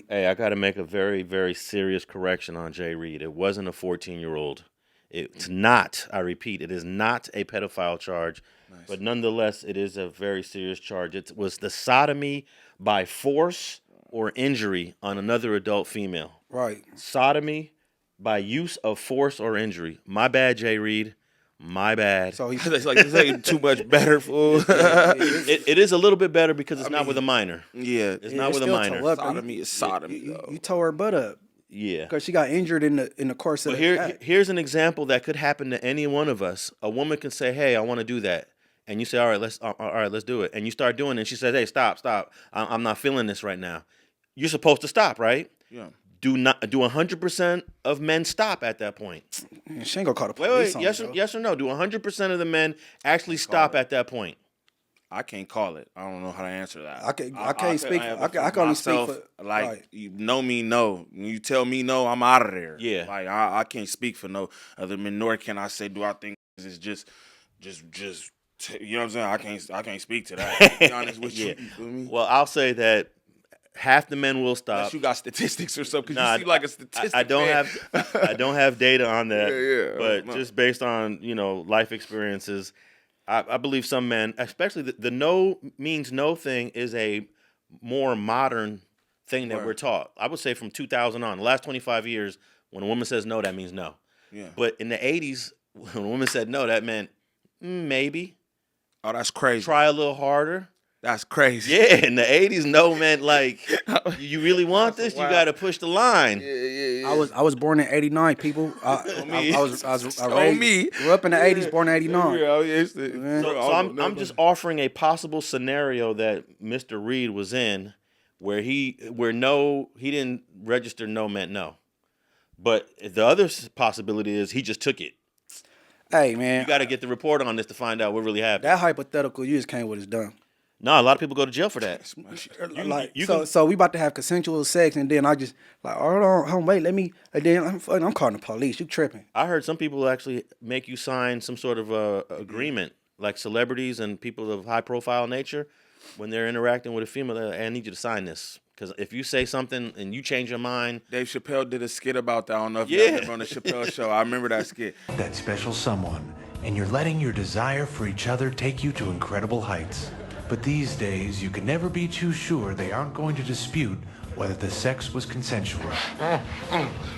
Hey, I got to make a very, very serious correction on Jay Reed. It wasn't a 14-year-old. It's not. I repeat, it is not a pedophile charge. Nice. But nonetheless, it is a very serious charge. It was the sodomy by force or injury on another adult female. Right. Sodomy by use of force or injury. My bad, Jay Reed. My bad. So it's like this ain't too much better, fool. It is a little bit better because it's not with a minor. Yeah, it's not with a minor. Sodomy is sodomy. You tore her butt up. Yeah, because she got injured in the course of. Here's an example that could happen to any one of us. A woman can say, "Hey, I want to do that," and you say, "All right, let's do it." And you start doing it, and she says, "Hey, stop. I'm not feeling this right now." You're supposed to stop, right? Yeah. Do 100% of men stop at that point? She ain't gonna call the police. Wait. Yes or no? Do 100% of the men actually stop at that point? I can't call it. I don't know how to answer that. I can't speak. I can only speak for like right. You know me. No, when you tell me no, I'm out of there. Yeah, like I can't speak for no other men. Nor can I say, do I think this is just you know what I'm saying? I can't speak to that. To be honest with you. You feel me? Well, I'll say that half the men will stop. Unless you got statistics or something. Because you seem like a statistic. I don't have data on that. Yeah. But just based on life experiences. I believe some men, especially the no means no thing, is a more modern thing that we're taught. I would say from 2000 on, the last 25 years, when a woman says no, that means no. Yeah. But in the 80s, when a woman said no, that meant maybe. Oh, that's crazy. Try a little harder. That's crazy. Yeah, in the 80s, no meant like, you really want this? You got to push the line. Yeah. I was born in '89, people. I grew up in the '80s, born in '89. So I'm just offering a possible scenario that Mr. Reed was in, where he didn't register no meant no, but the other possibility is he just took it. Hey man, you got to get the report on this to find out what really happened. That hypothetical you just came with is dumb. No, a lot of people go to jail for that. So we about to have consensual sex, and then I just like, hold on, wait, let me. And then I'm calling the police. You tripping? I heard some people actually make you sign some sort of agreement, like celebrities and people of high profile nature, when they're interacting with a female. I need you to sign this because if you say something and you change your mind. Dave Chappelle did a skit about that. I don't know if you ever on the Chappelle show. I remember that skit. That special someone, and you're letting your desire for each other take you to incredible heights. But these days, you can never be too sure they aren't going to dispute whether the sex was consensual.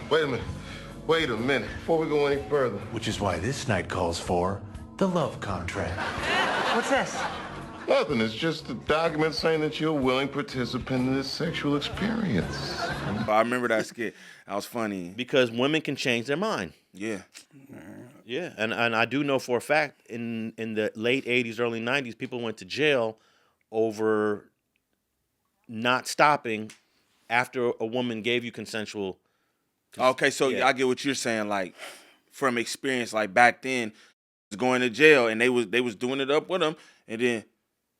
Wait a minute, before we go any further. Which is why this night calls for the love contract. What's this? Nothing, it's just a document saying that you're a willing participant in this sexual experience. I remember that skit. That was funny. Because women can change their mind. Yeah. Yeah, and I do know for a fact in the late 80s, early 90s, people went to jail over not stopping after a woman gave you consensual. Okay, so I get what you're saying. Like from experience, like back then, going to jail and they was doing it up with them, and then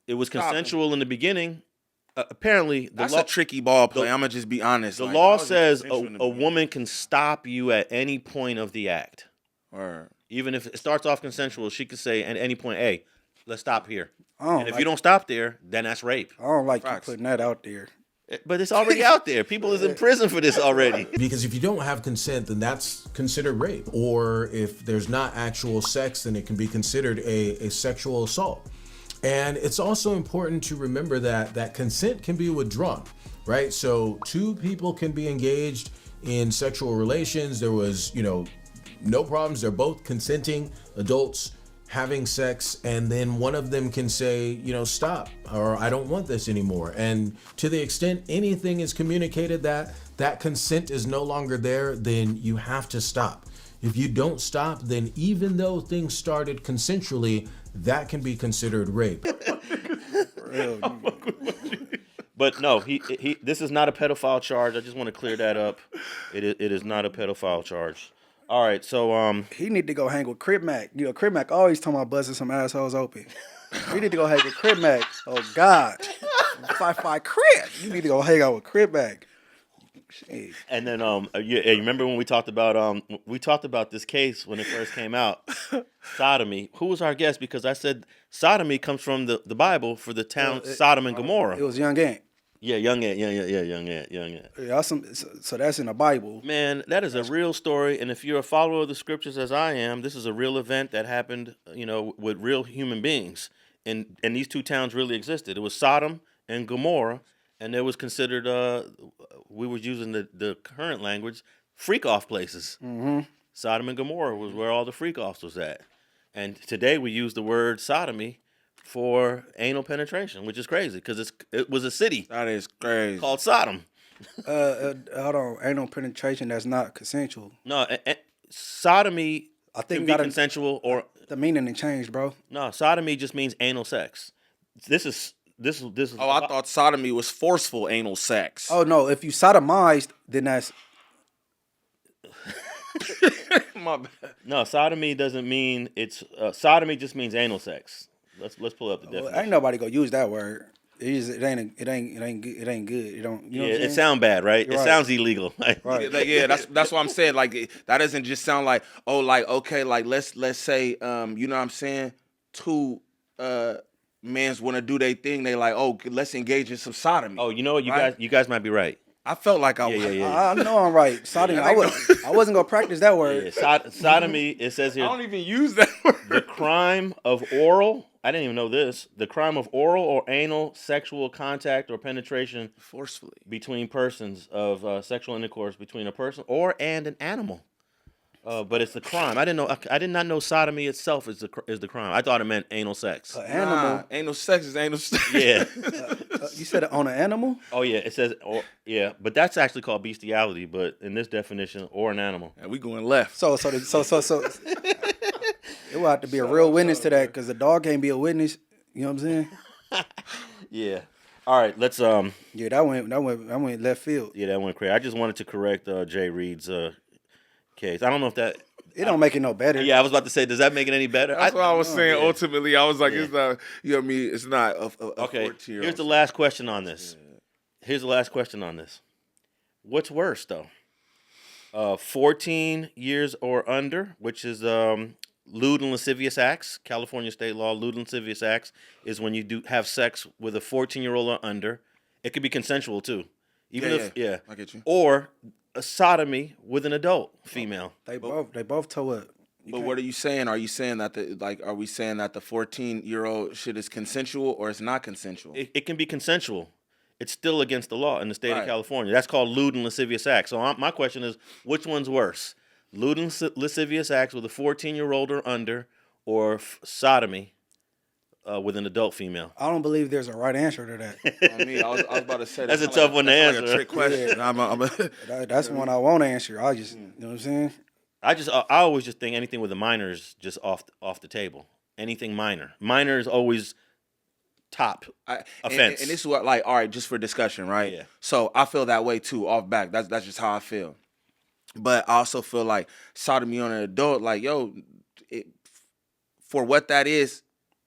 it was consensual in the beginning. Apparently, that's a tricky ball play. I'm gonna just be honest. The law says a woman can stop you at any point of the act. Or even if it starts off consensual, she could say at any point, "Hey, let's stop here." And if like, you don't stop there, then that's rape. I don't like you putting that out there. But it's already out there. People is in prison for this already. Because if you don't have consent, then that's considered rape. Or if there's not actual sex, then it can be considered a sexual assault. And it's also important to remember that consent can be withdrawn, right? So two people can be engaged in sexual relations. There was, no problems. They're both consenting adults having sex, and then one of them can say, stop, or I don't want this anymore. And to the extent anything is communicated that consent is no longer there, then you have to stop. If you don't stop, then even though things started consensually, that can be considered rape. But no, he this is not a pedophile charge. I just want to clear that up. It is not a pedophile charge. All right, so he need to go hang with Crip Mac. Crip Mac always talking about busting some assholes open. You need to go hang with Crip Mac. Oh God, fight Crip. You need to go hang out with Crip Mac. Jeez. And then you remember when we talked about this case when it first came out, Sodomy. Who was our guest? Because I said Sodomy comes from the Bible for the town Sodom and Gomorrah. It was Young Ant. Yeah, young Ed. Yeah, young Ed. Yeah, so that's in the Bible. Man, that is a real story, and if you're a follower of the scriptures as I am, this is a real event that happened, with real human beings, and these two towns really existed. It was Sodom and Gomorrah, and it was considered, we were using the current language, freak-off places. Mm-hmm. Sodom and Gomorrah was where all the freak-offs was at, and today we use the word sodomy for anal penetration, which is crazy because it was a city That is crazy. called Sodom. Hold on, anal penetration that's not consensual. No, sodomy I think can be consensual or the meaning changed, bro. no. Sodomy just means anal sex. This is. Oh, I thought sodomy was forceful anal sex. Oh no, if you sodomized, then that's My bad. No, sodomy doesn't mean it's. Sodomy just means anal sex. Let's pull up the definition. ain't nobody gonna use that word. It ain't good. It don't. You know Yeah, what I'm it sounds bad, right? You're It right. sounds illegal. Right. Yeah, that's what I'm saying. Like that doesn't just sound like, oh, like okay, like let's say you know what I'm saying, two mans want to do their thing. They like, oh, let's engage in some sodomy. Oh, you know what? Right? You guys might be right. I felt like I was. Yeah. I know I'm right. Sodomy. I wasn't gonna practice that word. Yeah, sodomy. It says I here don't even use that word. the crime of oral. I didn't even know this. The crime of oral or anal sexual contact or penetration Forcefully. between persons of sexual intercourse between a person and an animal. But it's the crime. I did not know sodomy itself is the crime. I thought it meant anal sex. Animal. Anal sex is anal sex. Yeah. You said it on an animal. Oh yeah. It says but that's actually called bestiality. But in this definition, or an animal. And we going left. So. It will have to be a real witness to that because the dog can't be a witness. You know what I'm saying? Yeah. All right. Let's Yeah, that went left field. Yeah, that went crazy. I just wanted to correct Jay Reed's case. I don't know if that. It don't make it no better. Yeah, I was about to say, does that make it any better? That's what I was saying. Yeah. Ultimately, I was like, it's not. You know what I mean? It's not a Okay. 14-year-old. Here's the last question on this. Here's the last question on this. What's worse though? 14 years or under, which is lewd and lascivious acts. California state law, lewd and lascivious acts is when you do have sex with a 14-year-old or under. It could be consensual too, even if I get you. or a sodomy with an adult female. They both toe up. But what are you saying? Are you saying that are we saying that the 14-year-old shit is consensual or it's not consensual? It can be consensual. It's still against the law in the state of Right. California. That's called lewd and lascivious acts. So my question is, which one's worse? Lewd and lascivious acts with a 14-year-old or under, or sodomy with an adult female? I don't believe there's a right answer to that. I mean, I was about to say That's a sound tough one to that's answer. Like a trick question. That's one I won't answer. I just, you know what I'm saying? I always just think anything with a minor is just off the table. Anything minor. Minor is always top offense. And this is what, like, all right, just for discussion, right? Yeah. So I feel that way too, off back. That's just how I feel. But I also feel like sodomy on an adult, like, yo, for what that is,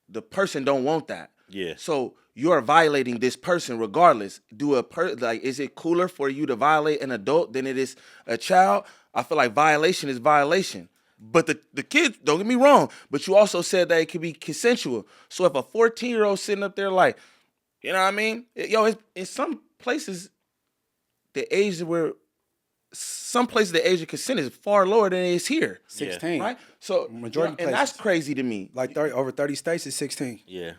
the person don't want that. Yeah. So you're violating this person regardless. Is it cooler for you to violate an adult than it is a child? I feel like violation is violation. But the kids, don't get me wrong, but you also said that it could be consensual. So if a 14-year-old sitting up there like, you know what I mean? In some places, the age of consent is far lower than it is here. 16. Right? So, Majority and that's places. crazy to me. Like over 30 states is 16. Yeah.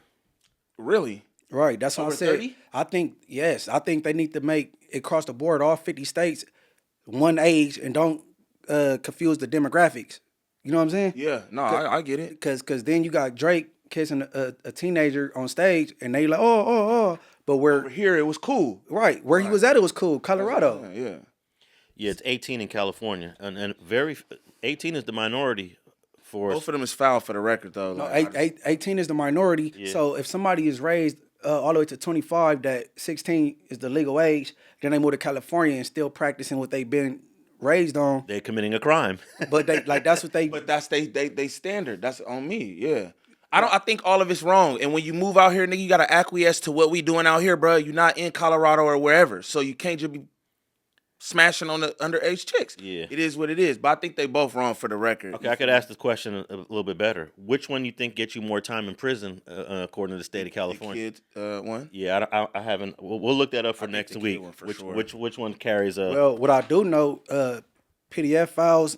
Really? Right. That's what Over I said. 30? I think they need to make it across the board, all 50 states, one age, and don't confuse the demographics. You know what I'm saying? Yeah. No, I get it. Cause then you got Drake kissing a teenager on stage, and they like, oh. But Over here, it was cool. right where he was at, it was cool. Colorado. Yeah. Yeah, it's 18 in California, and 18 is the minority for. Both of them is foul for the record, though. No, Like, 18 is the minority. Yeah. So if somebody is raised all the way to 25, that 16 is the legal age, then they move to California and still practicing what they've been raised on. They're committing a crime. But they like that's what they. But that's they standard. That's on me. Yeah. I think all of it's wrong. And when you move out here, nigga, you gotta acquiesce to what we doing out here, bro. You're not in Colorado or wherever, so you can't just be. smashing on the underage chicks. Yeah. It is what it is. But I think they both wrong for the record. Okay, I could ask this question a little bit better. Which one you think gets you more time in prison, according to the state of California? The kid one. Yeah, I haven't. We'll look that up for think next the kid week. one for Which sure. which one carries a? Well, what I do know, PDF files,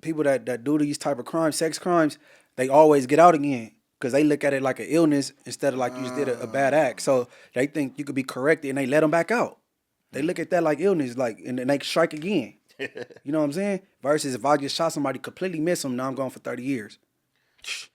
people that do these type of crimes, sex crimes, they always get out again because they look at it like an illness instead of like you just did a bad act. So they think you could be corrected and they let them back out. They look at that like illness, like and then they strike again. You know what I'm saying? Versus if I just shot somebody, completely miss them, now I'm going for 30 years.